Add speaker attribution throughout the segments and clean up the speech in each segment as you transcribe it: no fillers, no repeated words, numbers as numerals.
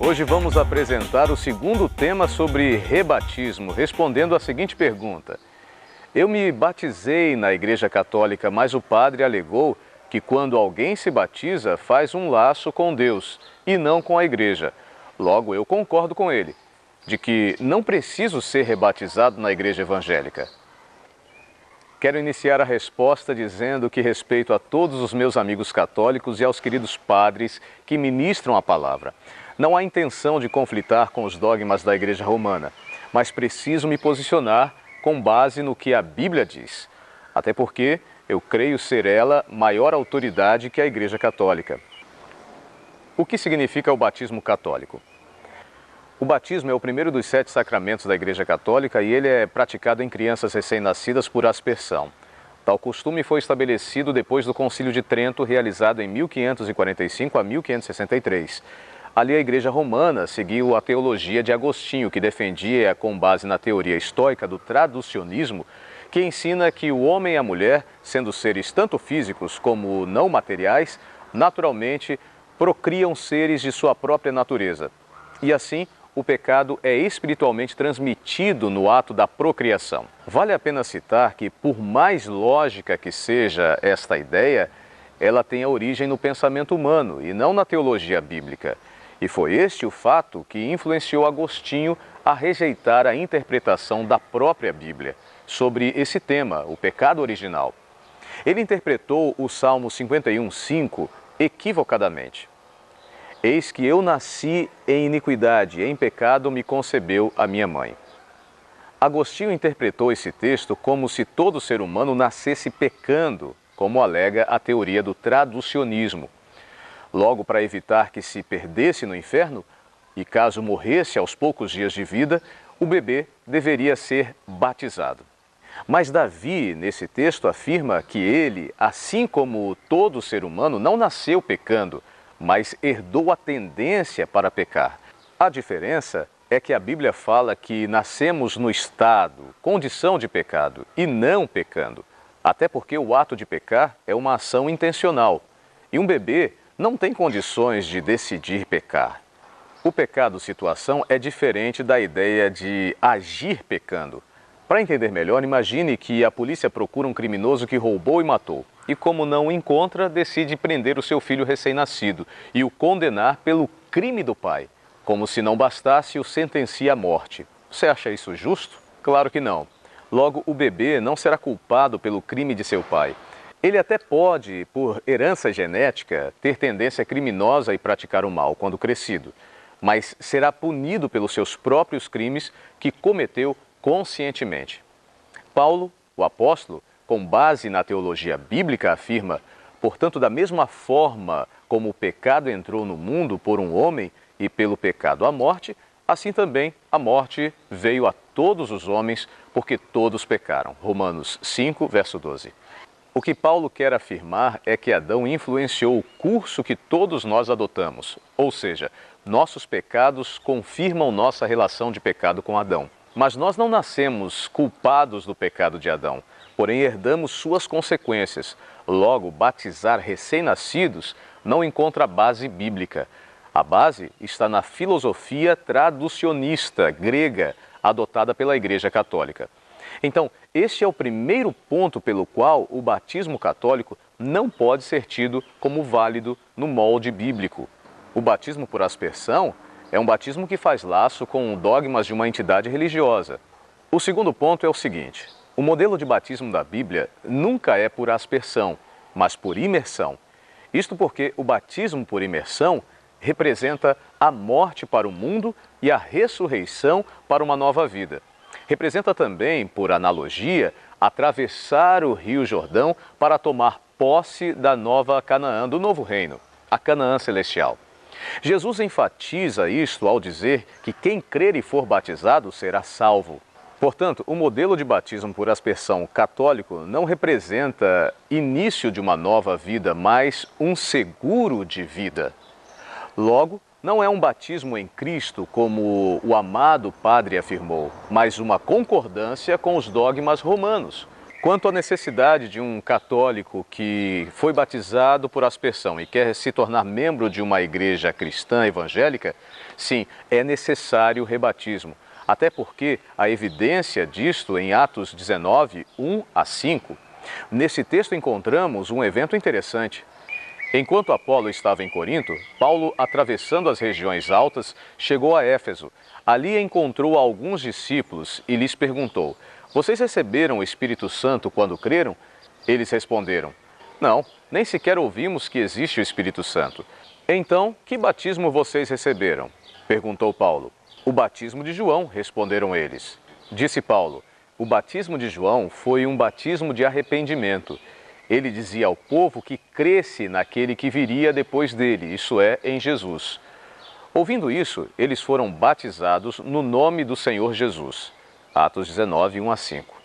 Speaker 1: Hoje vamos apresentar o segundo tema sobre rebatismo, respondendo à seguinte pergunta. Eu me batizei na Igreja Católica, mas o padre alegou que quando alguém se batiza, faz um laço com Deus e não com a Igreja. Logo, eu concordo com ele, de que não preciso ser rebatizado na Igreja Evangélica. Quero iniciar a resposta dizendo que respeito a todos os meus amigos católicos e aos queridos padres que ministram a palavra. Não há intenção de conflitar com os dogmas da Igreja Romana, mas preciso me posicionar com base no que a Bíblia diz. Até porque eu creio ser ela maior autoridade que a Igreja Católica. O que significa o batismo católico? O batismo é o primeiro dos 7 sacramentos da Igreja Católica e ele é praticado em crianças recém-nascidas por aspersão. Tal costume foi estabelecido depois do Concílio de Trento, realizado em 1545 a 1563. Ali a Igreja Romana seguiu a teologia de Agostinho, que defendia, com base na teoria estoica do traducionismo, que ensina que o homem e a mulher, sendo seres tanto físicos como não materiais, naturalmente procriam seres de sua própria natureza. E assim, o pecado é espiritualmente transmitido no ato da procriação. Vale a pena citar que, por mais lógica que seja esta ideia, ela tem a origem no pensamento humano e não na teologia bíblica. E foi este o fato que influenciou Agostinho a rejeitar a interpretação da própria Bíblia sobre esse tema, o pecado original. Ele interpretou o Salmo 51:5 equivocadamente. Eis que eu nasci em iniquidade, em pecado me concebeu a minha mãe. Agostinho interpretou esse texto como se todo ser humano nascesse pecando, como alega a teoria do traducionismo. Logo, para evitar que se perdesse no inferno, e caso morresse aos poucos dias de vida, o bebê deveria ser batizado. Mas Davi, nesse texto, afirma que ele, assim como todo ser humano, não nasceu pecando, mas herdou a tendência para pecar. A diferença é que a Bíblia fala que nascemos no estado, condição de pecado, e não pecando. Até porque o ato de pecar é uma ação intencional. E um bebê não tem condições de decidir pecar. O pecado-situação é diferente da ideia de agir pecando. Para entender melhor, imagine que a polícia procura um criminoso que roubou e matou. E como não o encontra, decide prender o seu filho recém-nascido e o condenar pelo crime do pai. Como se não bastasse, o sentencia à morte. Você acha isso justo? Claro que não. Logo, o bebê não será culpado pelo crime de seu pai. Ele até pode, por herança genética, ter tendência criminosa e praticar o mal quando crescido, mas será punido pelos seus próprios crimes que cometeu conscientemente. Paulo, o apóstolo, com base na teologia bíblica, afirma: portanto, da mesma forma como o pecado entrou no mundo por um homem e pelo pecado a morte, assim também a morte veio a todos os homens, porque todos pecaram. Romanos 5, verso 12. O que Paulo quer afirmar é que Adão influenciou o curso que todos nós adotamos, ou seja, nossos pecados confirmam nossa relação de pecado com Adão. Mas nós não nascemos culpados do pecado de Adão, porém herdamos suas consequências. Logo, batizar recém-nascidos não encontra base bíblica. A base está na filosofia traducionista grega, adotada pela Igreja Católica. Então, este é o primeiro ponto pelo qual o batismo católico não pode ser tido como válido no molde bíblico. O batismo por aspersão é um batismo que faz laço com dogmas de uma entidade religiosa. O segundo ponto é o seguinte: o modelo de batismo da Bíblia nunca é por aspersão, mas por imersão. Isto porque o batismo por imersão representa a morte para o mundo e a ressurreição para uma nova vida. Representa também, por analogia, atravessar o Rio Jordão para tomar posse da nova Canaã, do novo reino, a Canaã celestial. Jesus enfatiza isto ao dizer que quem crer e for batizado será salvo. Portanto, o modelo de batismo por aspersão católico não representa início de uma nova vida, mas um seguro de vida. Logo, não é um batismo em Cristo, como o amado padre afirmou, mas uma concordância com os dogmas romanos. Quanto à necessidade de um católico que foi batizado por aspersão e quer se tornar membro de uma igreja cristã evangélica, sim, é necessário o rebatismo. Até porque a evidência disto em Atos 19, 1 a 5. Nesse texto encontramos um evento interessante. Enquanto Apolo estava em Corinto, Paulo, atravessando as regiões altas, chegou a Éfeso. Ali encontrou alguns discípulos e lhes perguntou: "Vocês receberam o Espírito Santo quando creram?" Eles responderam: "Não, nem sequer ouvimos que existe o Espírito Santo." "Então, que batismo vocês receberam?" perguntou Paulo. "O batismo de João", responderam eles. Disse Paulo: "O batismo de João foi um batismo de arrependimento. Ele dizia ao povo que cresce naquele que viria depois dele, isso é, em Jesus." Ouvindo isso, eles foram batizados no nome do Senhor Jesus. Atos 19, 1 a 5.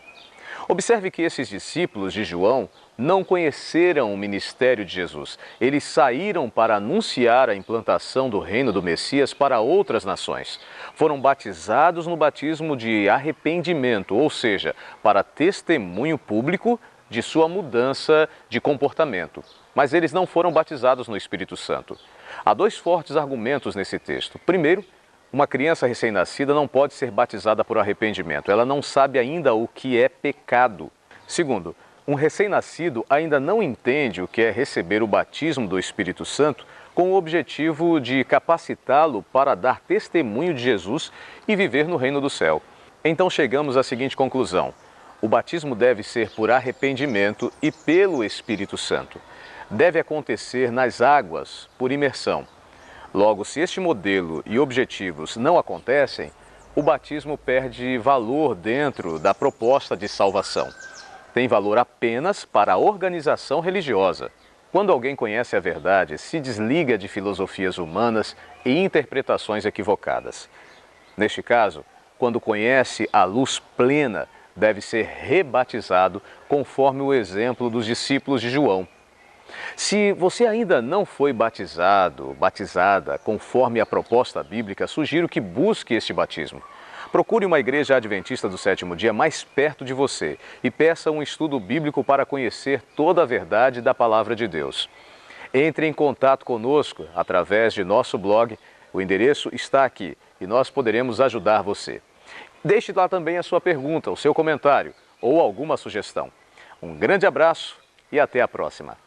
Speaker 1: Observe que esses discípulos de João não conheceram o ministério de Jesus. Eles saíram para anunciar a implantação do reino do Messias para outras nações. Foram batizados no batismo de arrependimento, ou seja, para testemunho público de sua mudança de comportamento. Mas eles não foram batizados no Espírito Santo. Há dois fortes argumentos nesse texto. Primeiro, uma criança recém-nascida não pode ser batizada por arrependimento. Ela não sabe ainda o que é pecado. Segundo, um recém-nascido ainda não entende o que é receber o batismo do Espírito Santo com o objetivo de capacitá-lo para dar testemunho de Jesus e viver no reino do céu. Então chegamos à seguinte conclusão: o batismo deve ser por arrependimento e pelo Espírito Santo. Deve acontecer nas águas, por imersão. Logo, se este modelo e objetivos não acontecem, o batismo perde valor dentro da proposta de salvação. Tem valor apenas para a organização religiosa. Quando alguém conhece a verdade, se desliga de filosofias humanas e interpretações equivocadas. Neste caso, quando conhece a luz plena, deve ser rebatizado conforme o exemplo dos discípulos de João. Se você ainda não foi batizado, batizada conforme a proposta bíblica, sugiro que busque este batismo. Procure uma igreja adventista do sétimo dia mais perto de você e peça um estudo bíblico para conhecer toda a verdade da palavra de Deus. Entre em contato conosco através de nosso blog, o endereço está aqui e nós poderemos ajudar você. Deixe lá também a sua pergunta, o seu comentário ou alguma sugestão. Um grande abraço e até a próxima!